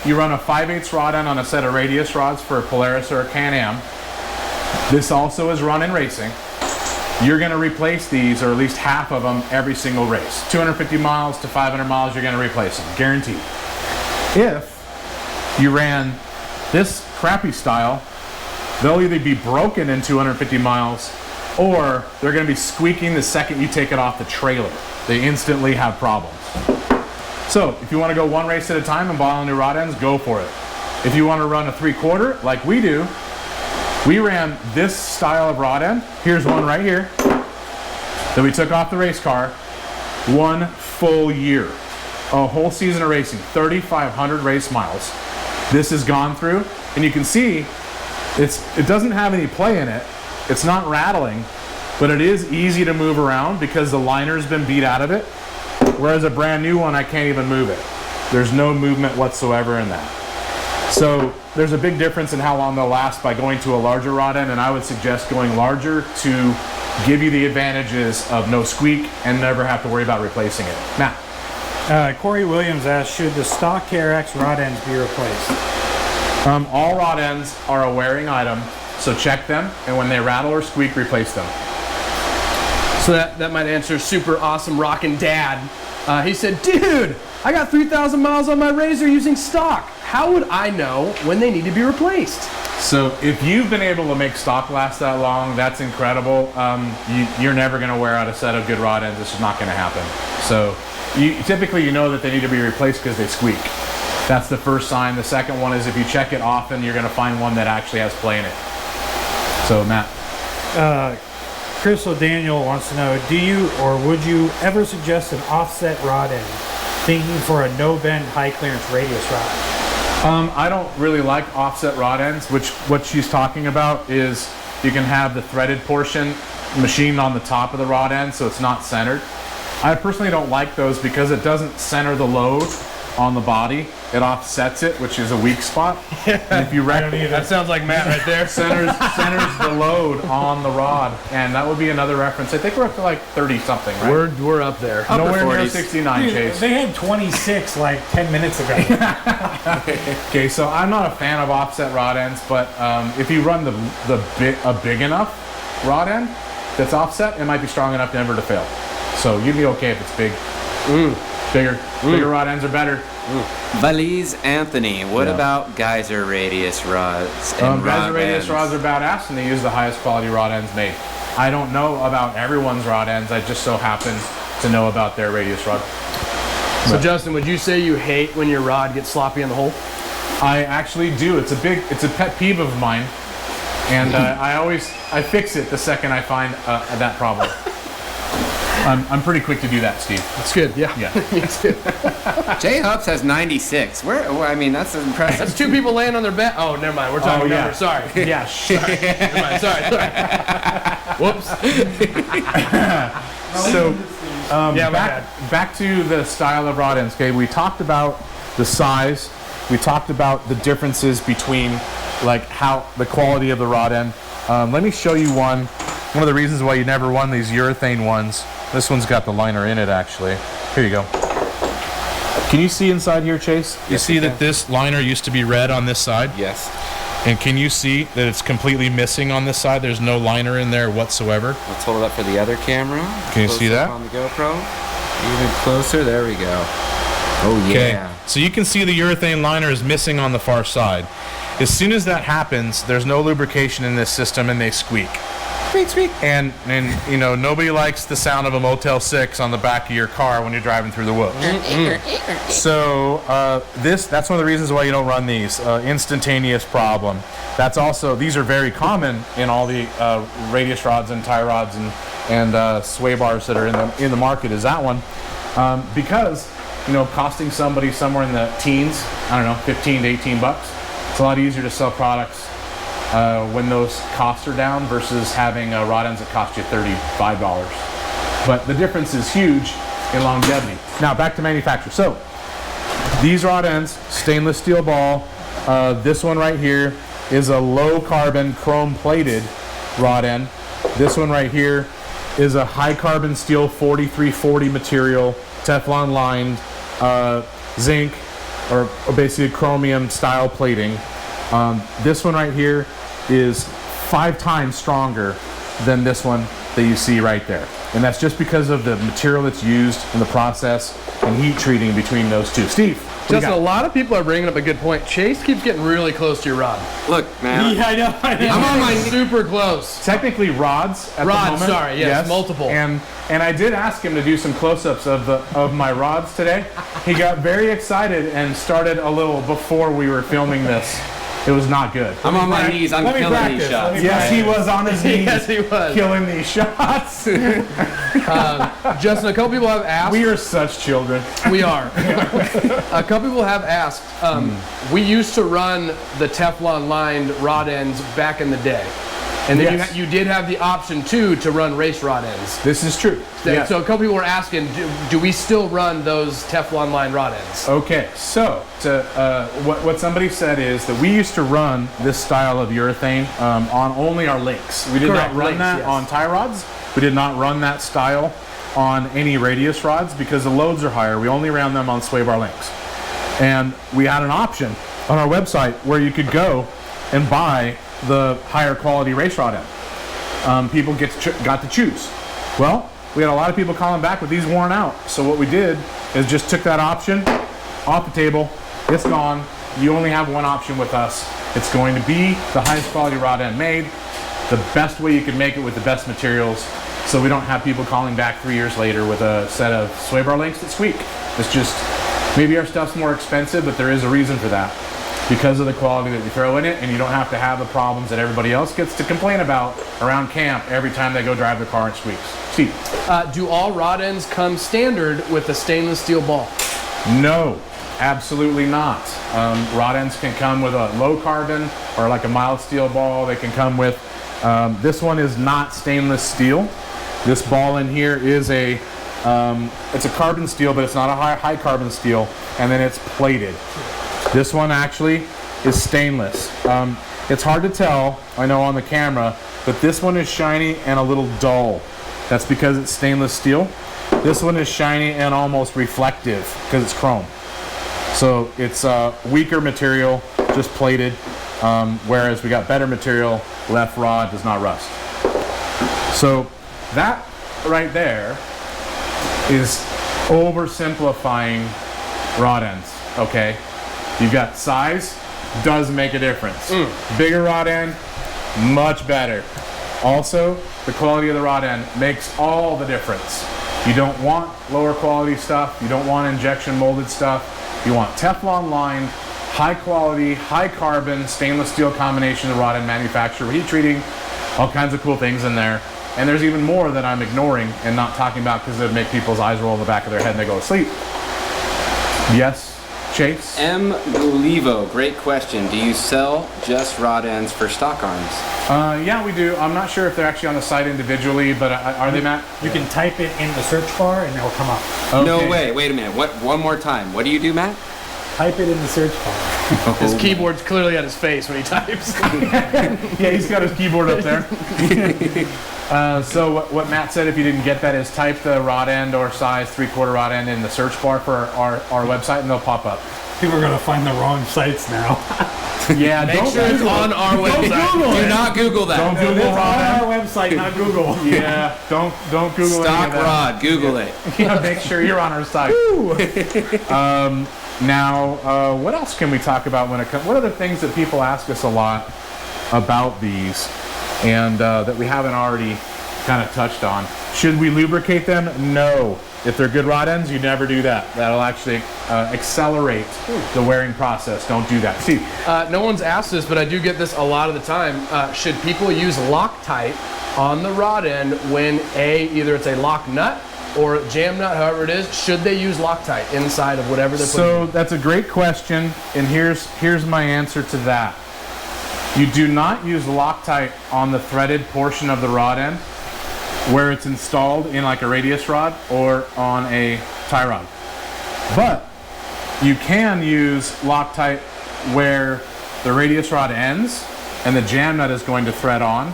[SPEAKER 3] you run a 5/8 rod end on a set of radius rods for a Polaris or a Can-Am. This also is run in racing. You're going to replace these, or at least half of them, every single race. 250 miles to 500 miles, you're going to replace them, guaranteed. If you ran this crappy style, they'll either be broken in 250 miles, or they're going to be squeaking the second you take it off the trailer. They instantly have problems. So if you want to go one race at a time and buy all new rod ends, go for it. If you want to run a 3/4, like we do, we ran this style of rod end. Here's one right here that we took off the race car. 1 full year, a whole season of racing, 3,500 race miles. This has gone through, and you can see it doesn't have any play in it. It's not rattling, but it is easy to move around because the liner's been beat out of it. Whereas a brand new one, I can't even move it. There's no movement whatsoever in that. So there's a big difference in how long they'll last by going to a larger rod end, and I would suggest going larger to give you the advantages of no squeak and never have to worry about replacing it. Matt.
[SPEAKER 4] Corey Williams asked, should the stock KRX rod ends be replaced?
[SPEAKER 3] All rod ends are a wearing item, so check them, and when they rattle or squeak, replace them.
[SPEAKER 2] So that might answer super awesome rockin' dad. He said, dude, I got 3,000 miles on my Razor using stock. How would I know when they need to be replaced?
[SPEAKER 3] So if you've been able to make stock last that long, that's incredible. You're never going to wear out a set of good rod ends. This is not going to happen. So typically you know that they need to be replaced because they squeak. That's the first sign. The second one is if you check it often, you're going to find one that actually has play in it. So Matt.
[SPEAKER 4] Chris O'Daniel wants to know, do you or would you ever suggest an offset rod end, thinking for a no-bend, high-clearance radius rod?
[SPEAKER 3] I don't really like offset rod ends, which what she's talking about is you can have the threaded portion machined on the top of the rod end so it's not centered. I personally don't like those because it doesn't center the load on the body. It offsets it, which is a weak spot. And if you
[SPEAKER 2] that sounds like Matt right there.
[SPEAKER 3] centers the load on the rod, and that would be another reference. I think we're up to like 30 something, right?
[SPEAKER 2] We're up there.
[SPEAKER 3] Nowhere near
[SPEAKER 1] 40s.
[SPEAKER 3] 69,
[SPEAKER 4] Dude,
[SPEAKER 3] Chase.
[SPEAKER 4] they had 26 like 10 minutes ago.
[SPEAKER 3] Okay, so I'm not a fan of offset rod ends, but if you run a big enough rod end that's offset, it might be strong enough never to fail. So you'd be okay if it's big. Bigger rod ends are better.
[SPEAKER 1] Valise Anthony, what
[SPEAKER 3] Yeah.
[SPEAKER 1] about geyser radius rods and
[SPEAKER 3] Geyser
[SPEAKER 1] rod
[SPEAKER 3] radius
[SPEAKER 1] ends?
[SPEAKER 3] rods are badass, and they use the highest quality rod ends made. I don't know about everyone's rod ends. I just so happen to know about their radius rod.
[SPEAKER 2] So Justin, would you say you hate when your rod gets sloppy in the hole?
[SPEAKER 3] I actually do. It's a pet peeve of mine, and I fix it the second I find that problem. I'm pretty quick to do that, Steve.
[SPEAKER 2] That's good. Yeah. Me too.
[SPEAKER 1] Jay Hubbs has 96. I mean, that's impressive.
[SPEAKER 2] That's two people laying on their back. Oh, never mind. We're talking numbers. Sorry.
[SPEAKER 3] Yeah.
[SPEAKER 2] Never mind. Sorry. Whoops.
[SPEAKER 3] So,
[SPEAKER 2] Yeah, my
[SPEAKER 3] back to the style of rod ends. Okay, we talked about the size. We talked about the differences between like how the quality of the rod end. Let me show you one. One of the reasons why you never run these urethane ones. This one's got the liner in it actually. Here you go. Can you see inside here, Chase? You see that this liner used to be red on this side?
[SPEAKER 1] Yes.
[SPEAKER 3] And can you see that it's completely missing on this side? There's no liner in there whatsoever.
[SPEAKER 1] Let's hold it up for the other camera.
[SPEAKER 3] Can you see
[SPEAKER 1] Close up
[SPEAKER 3] that?
[SPEAKER 1] on the GoPro. Even closer. There we go. Oh yeah.
[SPEAKER 3] Okay, so you can see the urethane liner is missing on the far side. As soon as that happens, there's no lubrication in this system and they squeak.
[SPEAKER 1] Squeak, squeak.
[SPEAKER 3] And you know, nobody likes the sound of a Motel 6 on the back of your car when you're driving through the woods. So that's one of the reasons why you don't run these. Instantaneous problem. That's also, these are very common in all the radius rods and tie rods and sway bars that are in the market is that one. Because, you know, costing somebody somewhere in the teens, I don't know, 15 to 18 bucks, it's a lot easier to sell products when those costs are down versus having rod ends that cost you $35. But the difference is huge in longevity. Now back to manufacture. So these rod ends, stainless steel ball. This one right here is a low carbon chrome plated rod end. This one right here is a high carbon steel 4340 material, Teflon lined, zinc, or basically chromium style plating. This one right here is 5 times stronger than this one that you see right there. And that's just because of the material that's used in the process and heat treating between those two. Steve, what do you
[SPEAKER 2] Justin, a
[SPEAKER 3] got?
[SPEAKER 2] lot of people are bringing up a good point. Chase keeps getting really close to your rod.
[SPEAKER 1] Look, man.
[SPEAKER 4] Yeah, I know.
[SPEAKER 2] I'm on my super close.
[SPEAKER 3] Technically rods at
[SPEAKER 2] Rods,
[SPEAKER 3] the moment.
[SPEAKER 2] sorry, yes, multiple.
[SPEAKER 3] And I did ask him to do some close-ups of my rods today. He got very excited and started a little before we were filming this. It was not good.
[SPEAKER 1] I'm on my knees. I'm
[SPEAKER 4] let me
[SPEAKER 1] killing
[SPEAKER 4] practice.
[SPEAKER 1] these
[SPEAKER 4] Let
[SPEAKER 1] shots.
[SPEAKER 4] me
[SPEAKER 3] Yes, he was on his knees.
[SPEAKER 2] Yes, he was.
[SPEAKER 3] Killing these shots.
[SPEAKER 2] Justin, a couple people have asked.
[SPEAKER 3] We are such children.
[SPEAKER 2] We are. A couple people have asked. We used to run the Teflon lined rod ends back in the day. And then
[SPEAKER 3] Yes.
[SPEAKER 2] you did have the option too to run race rod ends.
[SPEAKER 3] This is true. Yeah.
[SPEAKER 2] So a couple people were asking, do we still run those Teflon lined rod ends?
[SPEAKER 3] Okay, so what somebody said is that we used to run this style of urethane on only our links. We did
[SPEAKER 2] Correct,
[SPEAKER 3] not run
[SPEAKER 2] links,
[SPEAKER 3] that
[SPEAKER 2] yes.
[SPEAKER 3] on tie rods. We did not run that style on any radius rods because the loads are higher. We only ran them on sway bar links. And we had an option on our website where you could go and buy the higher quality race rod end. People got to choose. Well, we had a lot of people calling back with these worn out. So what we did is just took that option off the table. It's gone. You only have one option with us. It's going to be the highest quality rod end made, the best way you can make it with the best materials, so we don't have people calling back 3 years later with a set of sway bar links that squeak. It's just, maybe our stuff's more expensive, but there is a reason for that. Because of the quality that we throw in it, and you don't have to have the problems that everybody else gets to complain about around camp every time they go drive their car and squeaks. Steve?
[SPEAKER 2] Do all rod ends come standard with a stainless steel ball?
[SPEAKER 3] No, absolutely not. Rod ends can come with a low carbon or like a mild steel ball. They can come with, this one is not stainless steel. This ball in here is it's a carbon steel, but it's not a high carbon steel, and then it's plated. This one actually is stainless. It's hard to tell, I know on the camera, but this one is shiny and a little dull. That's because it's stainless steel. This one is shiny and almost reflective because it's chrome. So it's a weaker material, just plated, whereas we got better material, left rod does not rust. So that right there is oversimplifying rod ends, okay? You've got size, does make a difference. Bigger rod end, much better. Also, the quality of the rod end makes all the difference. You don't want lower quality stuff. You don't want injection molded stuff. You want Teflon lined, high quality, high carbon, stainless steel combination of rod end manufacturer, heat treating, all kinds of cool things in there. And there's even more that I'm ignoring and not talking about because it would make people's eyes roll in the back of their head and they go to sleep. Yes? Chase?
[SPEAKER 1] M. Gulivo, great question. Do you sell just rod ends for stock arms?
[SPEAKER 3] Yeah, we do. I'm not sure if they're actually on the site individually, but are they, Matt?
[SPEAKER 4] You can type it in the search bar and it'll come up.
[SPEAKER 3] Okay.
[SPEAKER 1] No way. Wait a minute. What? One more time. What do you do, Matt?
[SPEAKER 4] Type it in the search bar.
[SPEAKER 2] His keyboard's clearly at his face when he types.
[SPEAKER 3] Yeah, he's got his keyboard up there. So what Matt said, if you didn't get that, is type the rod end or size 3/4 rod end in the search bar for our website, and they'll pop up.
[SPEAKER 4] People are going to find the wrong sites now.
[SPEAKER 3] Yeah,
[SPEAKER 2] Make sure it's on our website.
[SPEAKER 4] Google
[SPEAKER 1] Do
[SPEAKER 4] it.
[SPEAKER 1] not Google that.
[SPEAKER 3] Don't Google
[SPEAKER 4] It's
[SPEAKER 3] rod
[SPEAKER 4] on
[SPEAKER 3] end.
[SPEAKER 4] our website, not Google.
[SPEAKER 3] Yeah, don't Google
[SPEAKER 1] Stock
[SPEAKER 3] any of that.
[SPEAKER 1] rod. Google it.
[SPEAKER 3] Yeah, make sure you're on our site. Now, what else can we talk about when it comes? What are the things that people ask us a lot about these, and that we haven't already kind of touched on? Should we lubricate them? No. If they're good rod ends, you never do that. That'll actually accelerate the wearing process. Don't do that. Steve?
[SPEAKER 2] No one's asked this, but I do get this a lot of the time. Should people use Loctite on the rod end when either it's a lock nut or a jam nut, however it is? Should they use Loctite inside of whatever they're putting
[SPEAKER 3] So
[SPEAKER 2] in?
[SPEAKER 3] that's a great question, and here's my answer to that. You do not use Loctite on the threaded portion of the rod end where it's installed in like a radius rod or on a tie rod. But you can use Loctite where the radius rod ends and the jam nut is going to thread on.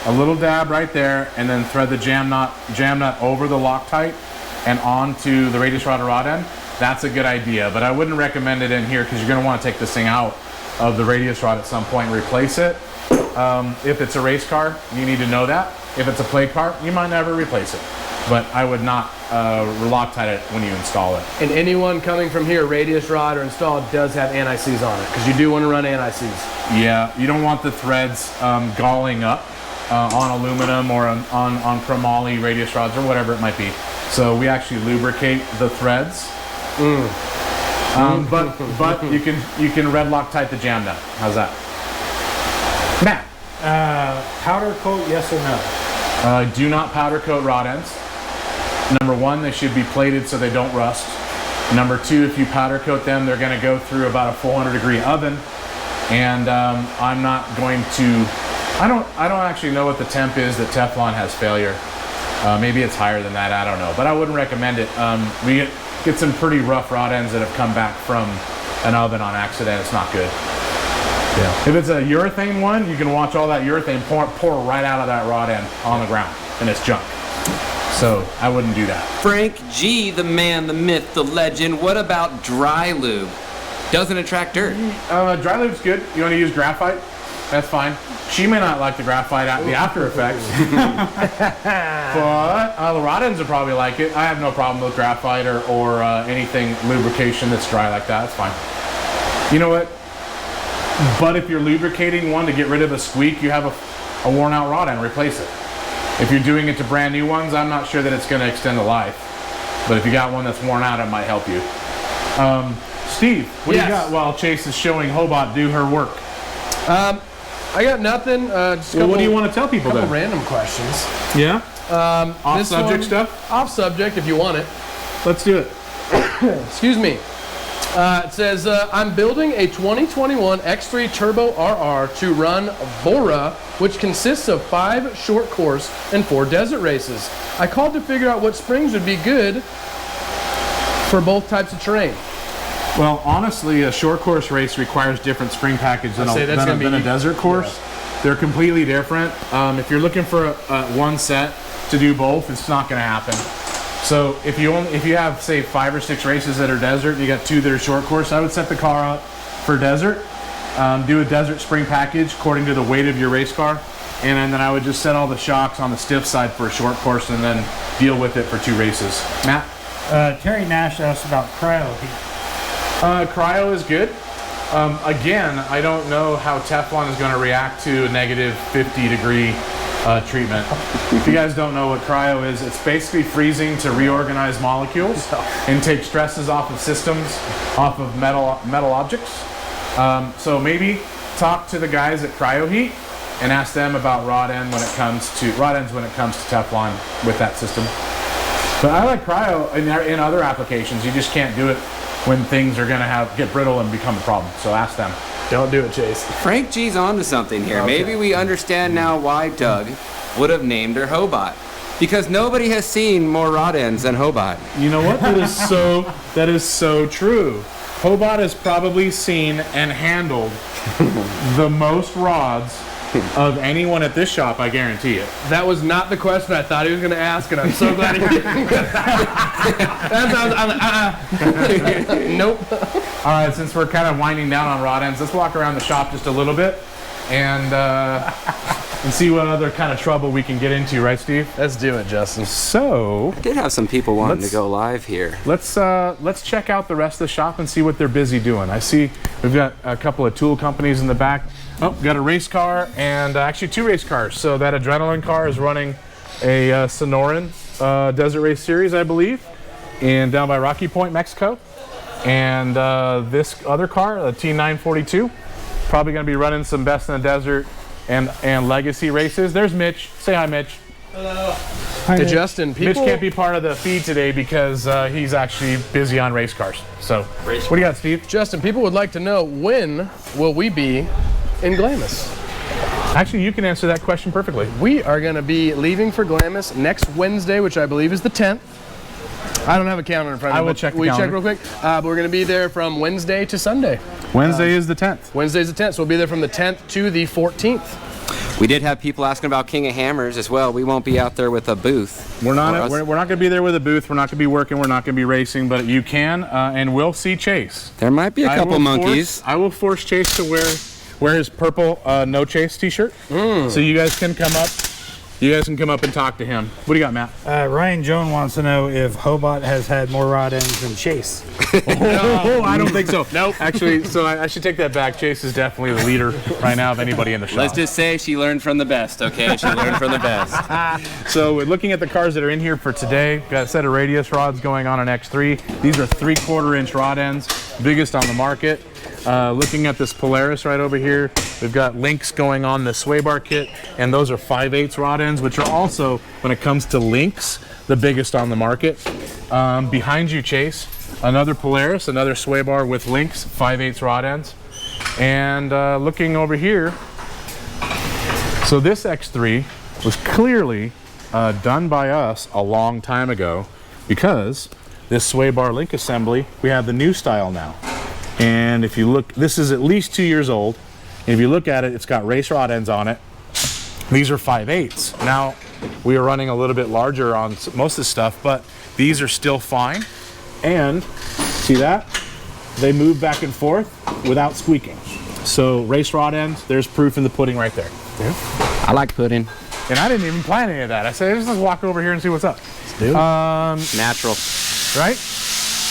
[SPEAKER 3] A little dab right there, and then thread the jam nut over the Loctite and onto the radius rod or rod end. that's a good idea, but I wouldn't recommend it in here because you're going to want to take this thing out of the radius rod at some point and replace it. If it's a race car, you need to know that. If it's a play car, you might never replace it. But I would not Loctite it when you install it.
[SPEAKER 2] And anyone coming from here, radius rod or installed, does have anti-seize on it, because you do want to run anti-seize.
[SPEAKER 3] Yeah, you don't want the threads galling up on aluminum or on chromoly radius rods or whatever it might be. So we actually lubricate the threads. But you can red Loctite the jam now. How's that? Matt.
[SPEAKER 4] Powder coat, yes or no?
[SPEAKER 3] Do not powder coat rod ends. Number one, they should be plated so they don't rust. Number two, if you powder coat them, they're going to go through about a 400-degree oven. And I'm not going to. I don't actually know what the temp is that Teflon has failure. Maybe it's higher than that. I don't know, but I wouldn't recommend it. We get some pretty rough rod ends that have come back from an oven on accident. It's not good. Yeah. If it's a urethane one, you can watch all that urethane pour right out of that rod end on the ground, and it's junk. So I wouldn't do that.
[SPEAKER 1] Frank G, the man, the myth, the legend. What about dry lube? Doesn't attract dirt.
[SPEAKER 3] Dry lube's good. You want to use graphite? That's fine. She may not like the graphite the after effects, but the rod ends would probably like it. I have no problem with graphite or anything lubrication that's dry like that. It's fine. You know what? But if you're lubricating one to get rid of a squeak, you have a worn out rod end, replace it. If you're doing it to brand new ones, I'm not sure that it's going to extend the life. But if you got one that's worn out, it might help you. Steve, what do you got while Chase is showing Hobot do her work?
[SPEAKER 2] I got nothing. Just
[SPEAKER 3] what do you want to tell people
[SPEAKER 2] couple
[SPEAKER 3] then?
[SPEAKER 2] random questions.
[SPEAKER 3] Yeah? Off subject stuff?
[SPEAKER 2] Off subject if you want it.
[SPEAKER 3] Let's do it.
[SPEAKER 2] Excuse me. It says, I'm building a 2021 X3 Turbo RR to run Bora, which consists of 5 short course and 4 desert races. I called to figure out what springs would be good for both types of terrain.
[SPEAKER 3] Well, honestly, a short course race requires different spring package than a desert course. Yeah. They're completely different. If you're looking for one set to do both, it's not going to happen. So if you have, say, 5 or 6 races that are desert and you got 2 that are short course, I would set the car up for desert. Do a desert spring package according to the weight of your race car, and then I would just set all the shocks on the stiff side for a short course and then deal with it for 2 races. Matt?
[SPEAKER 4] Terry Nash asked about cryo heat.
[SPEAKER 3] Cryo is good. Again, I don't know how Teflon is going to react to a negative 50-degree treatment. If you guys don't know what cryo is, it's basically freezing to reorganize molecules and take stresses off of systems, off of metal objects. So maybe talk to the guys at Cryo Heat and ask them about rod ends when it comes to Teflon with that system. But I like cryo in other applications. You just can't do it when things are going to get brittle and become a problem. So ask them.
[SPEAKER 2] Don't do it, Chase.
[SPEAKER 1] Frank G's onto something here.
[SPEAKER 2] Okay.
[SPEAKER 1] Maybe we understand now why Doug would have named her Hobot. Because nobody has seen more rod ends than Hobot.
[SPEAKER 3] You know what? That is so true. Hobot has probably seen and handled the most rods of anyone at this shop, I guarantee it.
[SPEAKER 2] That was not the question I thought he was going to ask, and I'm so glad he didn't. Nope.
[SPEAKER 3] All right, since we're kind of winding down on rod ends, let's walk around the shop just a little bit and see what other kind of trouble we can get into, right, Steve?
[SPEAKER 2] Let's do it, Justin.
[SPEAKER 3] So
[SPEAKER 1] I did have some people wanting to go live here.
[SPEAKER 3] let's check out the rest of the shop and see what they're busy doing. I see we've got a couple of tool companies in the back. Oh, got a race car and actually 2 race cars. So that Adrenaline car is running a Sonoran Desert Race Series, I believe, and down by Rocky Point, Mexico. And this other car, the T942, probably going to be running some Best in the Desert and Legacy races. There's Mitch. Say hi, Mitch.
[SPEAKER 2] Hello. Hey, Justin.
[SPEAKER 3] Mitch can't be part of the feed today because he's actually busy on race cars. So, what do you got, Steve?
[SPEAKER 2] Justin, people would like to know, when will we be in Glamis?
[SPEAKER 3] Actually, you can answer that question perfectly.
[SPEAKER 2] We are going to be leaving for Glamis next Wednesday, which I believe is the 10th. I don't have a calendar in front of me.
[SPEAKER 3] I will check the
[SPEAKER 2] calendar.
[SPEAKER 3] calendar.
[SPEAKER 2] Check real quick? But we're going to be there from Wednesday to Sunday.
[SPEAKER 3] Wednesday is the 10th.
[SPEAKER 2] Wednesday's the 10th, so we'll be there from the 10th to the 14th.
[SPEAKER 1] We did have people asking about King of Hammers as well. We won't be out there with a booth.
[SPEAKER 3] We're not going to be there with a booth. We're not going to be working. We're not going to be racing, but you can and will see Chase.
[SPEAKER 1] There might be a couple monkeys.
[SPEAKER 3] I will force Chase to wear his purple No Chase t-shirt. So you guys can come up. You guys can come up and talk to him. What do you got, Matt?
[SPEAKER 4] Ryan Jones wants to know if Hobot has had more rod ends than Chase.
[SPEAKER 3] Oh, I don't think so. Nope. Actually, so I should take that back. Chase is definitely the leader right now of anybody in the shop.
[SPEAKER 1] Let's just say she learned from the best, okay? She learned from the best.
[SPEAKER 3] So we're looking at the cars that are in here for today. Got a set of radius rods going on an X3. These are 3/4 inch rod ends, biggest on the market. Looking at this Polaris right over here, we've got links going on the sway bar kit, and those are 5/8 rod ends, which are also, when it comes to links, the biggest on the market. Behind you, Chase, another Polaris, another sway bar with links, 5/8 rod ends. And looking over here, so this X3 was clearly done by us a long time ago, because this sway bar link assembly, we have the new style now. And if you look, this is at least 2 years old. And if you look at it, it's got race rod ends on it. These are 5/8. Now, we are running a little bit larger on most of this stuff, but these are still fine. And see that? They move back and forth without squeaking. So race rod ends, there's proof in the pudding right there.
[SPEAKER 1] Yeah. I like pudding.
[SPEAKER 3] And I didn't even plan any of that. I said, let's walk over here and see what's up.
[SPEAKER 4] Let's do it.
[SPEAKER 1] Natural.
[SPEAKER 3] Right?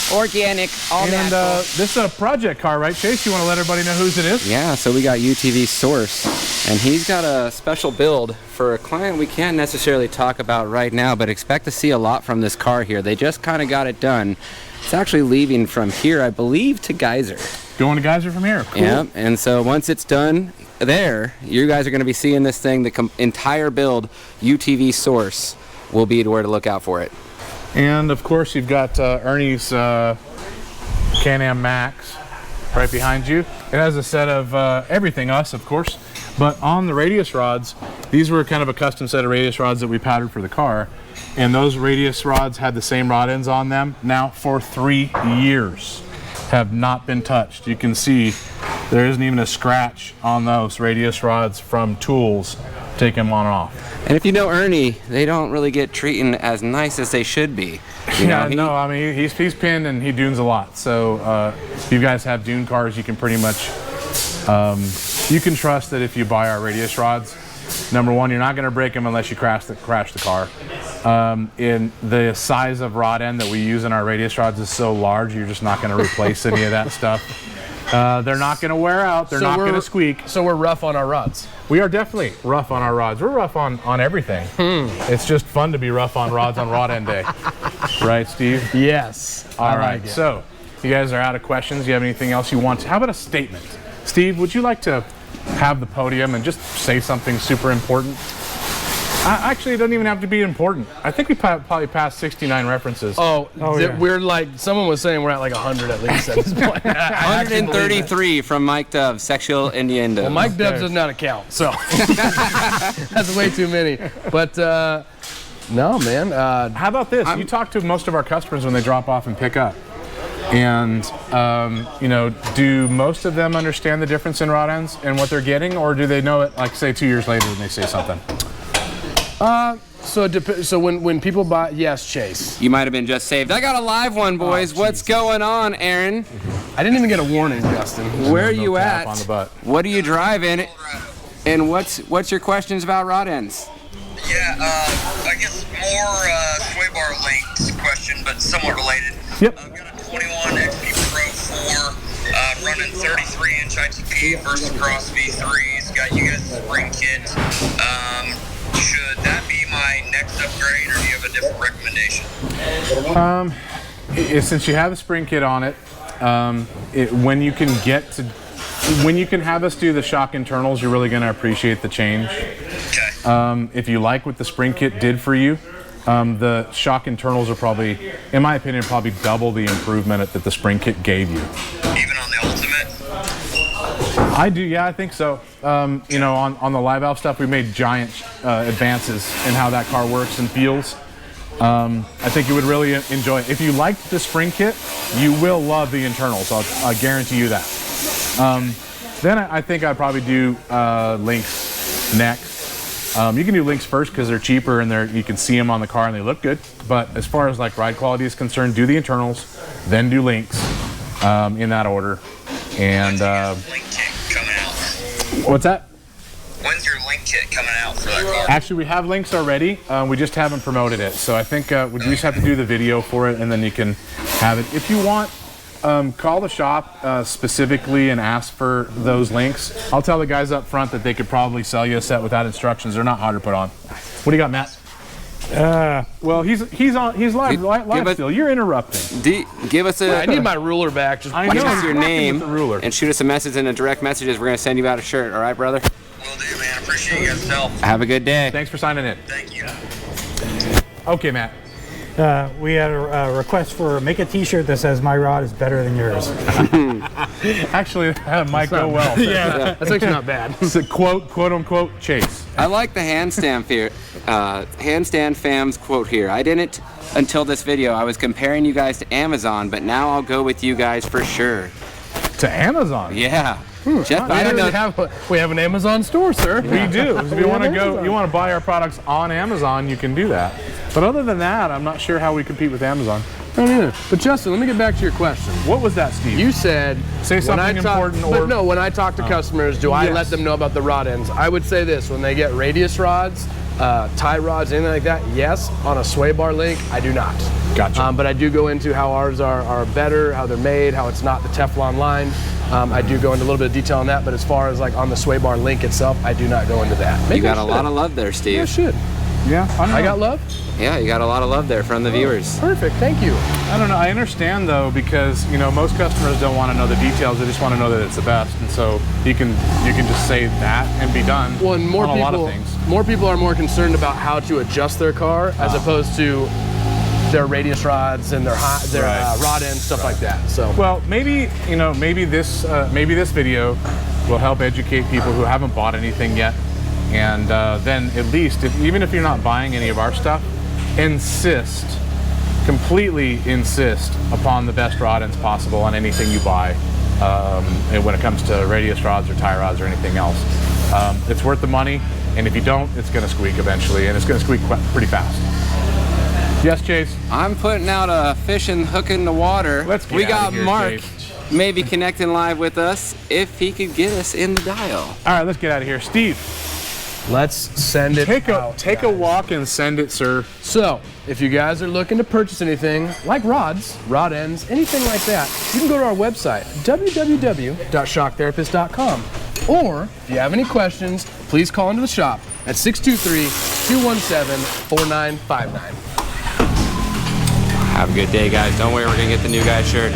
[SPEAKER 1] Organic, all
[SPEAKER 3] and
[SPEAKER 1] natural.
[SPEAKER 3] This is a project car, right, Chase? You want to let everybody know whose it is?
[SPEAKER 1] Yeah, so we got UTV Source, and he's got a special build for a client we can't necessarily talk about right now, but expect to see a lot from this car here. They just kind of got it done. It's actually leaving from here, I believe, to Geyser.
[SPEAKER 3] Going to Geyser from here. Cool.
[SPEAKER 1] Yeah, and so once it's done there, you guys are going to be seeing this thing, the entire build, UTV Source, will be where to look out for it.
[SPEAKER 3] And of course, you've got Ernie's Can-Am Max right behind you. It has a set of everything us, of course, but on the radius rods, these were kind of a custom set of radius rods that we patterned for the car, and those radius rods had the same rod ends on them now for 3 years. Have not been touched. You can see there isn't even a scratch on those radius rods from tools taking them on and off.
[SPEAKER 1] And if you know Ernie, they don't really get treated as nice as they should be.
[SPEAKER 3] No, I mean, he's pinned and he dunes a lot. So if you guys have dune cars, you can pretty much, you can trust that if you buy our radius rods, number one, you're not going to break them unless you crash the car. In the size of rod end that we use in our radius rods is so large, you're just not going to replace any of that stuff. They're not going to wear out. They're not going to squeak.
[SPEAKER 2] So we're rough on our rods.
[SPEAKER 3] We are definitely rough on our rods. We're rough on everything. It's just fun to be rough on rods on rod end day. Right, Steve?
[SPEAKER 2] Yes.
[SPEAKER 3] All right. So you guys are out of questions. You have anything else you want to? How about a statement? Steve, would you like to have the podium and just say something super important? Actually, it doesn't even have to be important. I think we probably passed 69 references.
[SPEAKER 2] Yeah. We're like, someone was saying we're at like 100 at least at this point.
[SPEAKER 1] 133 from Mike Dove, sexual innuendo.
[SPEAKER 2] Well, Mike Dove does not account, so that's way too many. But no, man.
[SPEAKER 3] How about this? You talk to most of our customers when they drop off and pick up. And, do most of them understand the difference in rod ends and what they're getting, or do they know it, like, say, 2 years later when they say something?
[SPEAKER 2] So when people buy, yes, Chase.
[SPEAKER 1] You might have been just saved. I got a live one, boys. What's going on, Aaron?
[SPEAKER 2] I didn't even get a warning, Justin.
[SPEAKER 1] Where are you at?
[SPEAKER 3] On the butt.
[SPEAKER 1] What are you driving? And what's your questions about rod ends?
[SPEAKER 5] Yeah, I guess more sway bar links question, but somewhat related.
[SPEAKER 3] Yep.
[SPEAKER 5] I've got a 21 XP Pro 4 running 33-inch ITP versus Cross V3. It's got you guys' spring kit. Should that be my next upgrade, or do you have a different recommendation?
[SPEAKER 3] Since you have the spring kit on it, when you can have us do the shock internals, you're really going to appreciate the change.
[SPEAKER 5] Okay.
[SPEAKER 3] If you like what the spring kit did for you, the shock internals are probably, in my opinion, probably double the improvement that the spring kit gave you.
[SPEAKER 5] Even on the Ultimate?
[SPEAKER 3] I do, yeah, I think so. On the live valve stuff, we made giant advances in how that car works and feels. I think you would really enjoy it. If you liked the spring kit, you will love the internals. I'll guarantee you that. Then I think I'd probably do links next. You can do links first because they're cheaper and you can see them on the car and they look good. But as far as like ride quality is concerned, do the internals, then do links in that order. And
[SPEAKER 5] link kit coming out?
[SPEAKER 3] what's that?
[SPEAKER 5] When's your link kit coming out for that car?
[SPEAKER 3] Actually, we have links already. We just haven't promoted it. So I think we just have to do the video for it and then you can have it. If you want, call the shop specifically and ask for those links. I'll tell the guys up front that they could probably sell you a set without instructions. They're not hard to put on. What do you got, Matt? Well, he's live still. You're interrupting.
[SPEAKER 1] Give us a.
[SPEAKER 2] I need my ruler back. Just
[SPEAKER 3] I know.
[SPEAKER 1] Give us your
[SPEAKER 3] With
[SPEAKER 1] name
[SPEAKER 3] the ruler.
[SPEAKER 1] and shoot us a message in the direct messages. We're gonna send you out a shirt. All right, brother.
[SPEAKER 5] Will do, man. Appreciate you guys' help.
[SPEAKER 1] Have a good day.
[SPEAKER 3] Thanks for signing in.
[SPEAKER 5] Thank you.
[SPEAKER 3] Okay, Matt.
[SPEAKER 4] We had a request for make a T-shirt that says "My rod is better than yours."
[SPEAKER 3] Actually, that might go well.
[SPEAKER 2] yeah, that's actually not bad.
[SPEAKER 3] It's a quote unquote Chase.
[SPEAKER 1] I like the handstand fam's quote here. I didn't until this video. I was comparing you guys to Amazon, but now I'll go with you guys for sure.
[SPEAKER 3] To Amazon.
[SPEAKER 1] Yeah. Jeff, I don't know.
[SPEAKER 2] We have an Amazon store, sir.
[SPEAKER 3] We do. If you want to go, you want to buy our products on Amazon, you can do that. But other than that, I'm not sure how we compete with Amazon.
[SPEAKER 2] I don't either. But Justin, let me get back to your question.
[SPEAKER 3] What was that, Steve?
[SPEAKER 2] You said
[SPEAKER 3] Say something important or-
[SPEAKER 2] But no, when I talk to customers, do I
[SPEAKER 3] Yes.
[SPEAKER 2] let them know about the rod ends? I would say this: when they get radius rods, tie rods, anything like that, yes. On a sway bar link, I do not.
[SPEAKER 3] Gotcha.
[SPEAKER 2] But I do go into how ours are better, how they're made, how it's not the Teflon line. I do go into a little bit of detail on that, but as far as like on the sway bar link itself, I do not go into that. Maybe
[SPEAKER 1] You got
[SPEAKER 2] I
[SPEAKER 1] a
[SPEAKER 2] should.
[SPEAKER 1] lot of love there, Steve.
[SPEAKER 2] Yeah, I should.
[SPEAKER 3] Yeah,
[SPEAKER 2] I got love?
[SPEAKER 1] Yeah, you got a lot of love there from the viewers.
[SPEAKER 2] Perfect, thank you.
[SPEAKER 3] I don't know. I understand though because most customers don't want to know the details. They just want to know that it's the best, and so you can just say that and be done.
[SPEAKER 2] Well, and more
[SPEAKER 3] on
[SPEAKER 2] people,
[SPEAKER 3] a lot of things.
[SPEAKER 2] more people are more concerned about how to adjust their car as opposed to their radius rods and their
[SPEAKER 3] Right.
[SPEAKER 2] rod ends, stuff like that. So.
[SPEAKER 3] Well, maybe this video will help educate people who haven't bought anything yet, and then at least even if you're not buying any of our stuff, completely insist upon the best rod ends possible on anything you buy. And when it comes to radius rods or tie rods or anything else, it's worth the money. And if you don't, it's going to squeak eventually, and it's going to squeak pretty fast. Yes, Chase.
[SPEAKER 1] I'm putting out a fish and hook in the water.
[SPEAKER 3] Let's get
[SPEAKER 1] we
[SPEAKER 3] outta
[SPEAKER 1] got
[SPEAKER 3] here,
[SPEAKER 1] Mark
[SPEAKER 3] Chase.
[SPEAKER 1] maybe connecting live with us if he could get us in the dial.
[SPEAKER 3] All right, let's get out of here. Steve,
[SPEAKER 2] Let's send it
[SPEAKER 3] take a
[SPEAKER 2] out,
[SPEAKER 3] walk and send it, sir.
[SPEAKER 2] So, if you guys are looking to purchase anything like rods, rod ends, anything like that, you can go to our website, www.shocktherapist.com. Or, if you have any questions, please call into the shop at 623-217-4959.
[SPEAKER 1] Have a good day, guys. Don't worry, we're gonna get the new guy shirt.